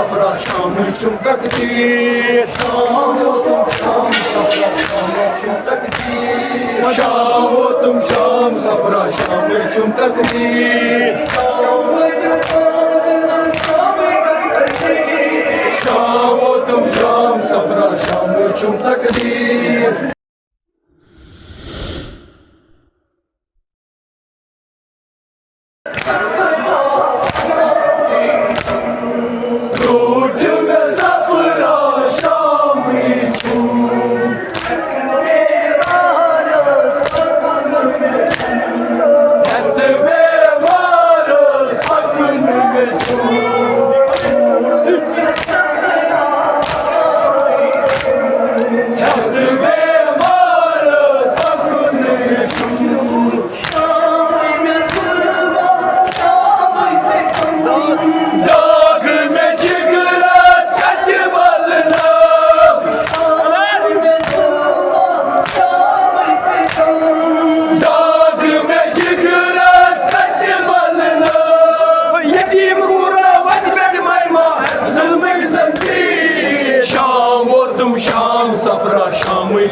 सफरा शाम चुम तकदीर शाम हो तुम शाम सफरा शाम चुम तकदीर शाम हो तुम शाम सफरा शाम चुम तकदीर शाम हो तुम शाम सफरा शाम चुम तकदीर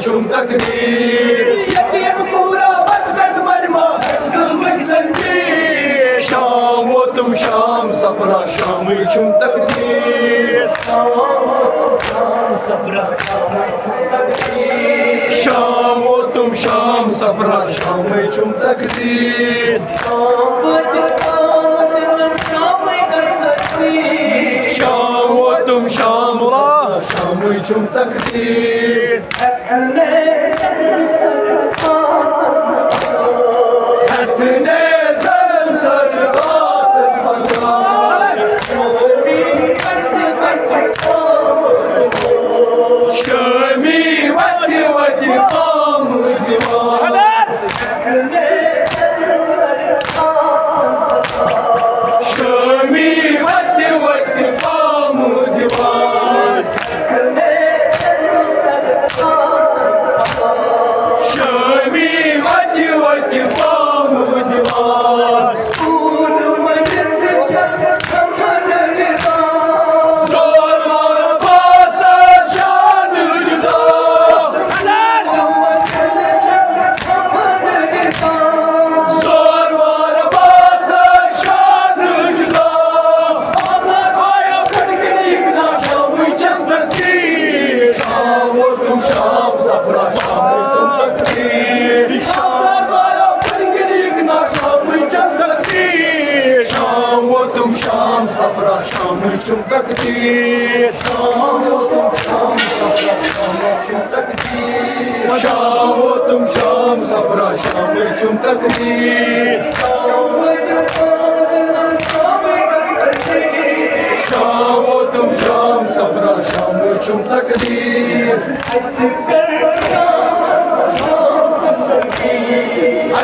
चुम तकदीर यतीम पूरा बदबद मरमा जुल्म की जंजीर शाम हो तुम शाम सफरा शाम चुम तकदीर शाम हो तुम शाम सफरा शाम चुम तकदीर शाम हो तुम शाम सफरा शाम चुम तकदीर शाम हो तुम शाम शाम चुम तकदीर सफरा शाम चुम तकदीर शाम हो तुम शाम सफरा शाम चुम तकदीर शाम हो तुम शाम सफरा शाम चुम तकदीर शाम हो तुम शाम सफरा शाम चुम तकदीर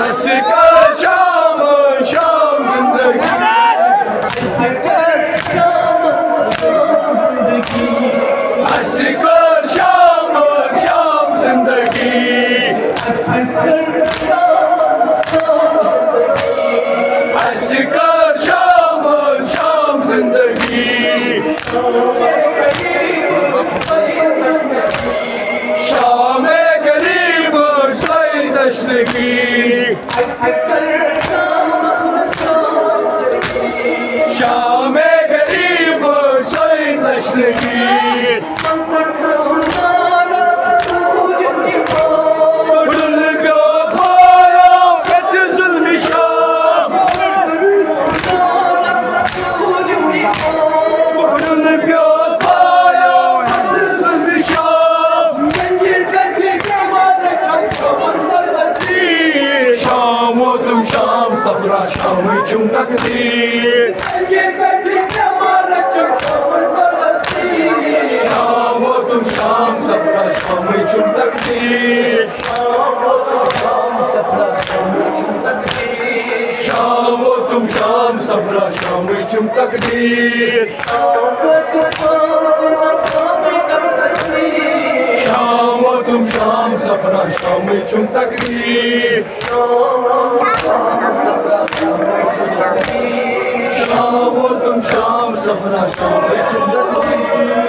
असकर शाम शाम जिंदगी असकर शाम शाम जिंदगी असकर शाम शाम जिंदगी शाम गरीब सही तशनगी शाम गरीब सही तशनगी सफरा शाम चुम तकदीर शाम हो तुम शाम सफरा शाम चुम तकदीर शाम हो तुम शाम सफरा शाम चुम तकदीर शाम हो तुम शाम सफरा शाम चुम तकदीर शाम हो तुम शाम सफरा शाम चुम तकदीर शाम हो तुम शाम safra şam içimde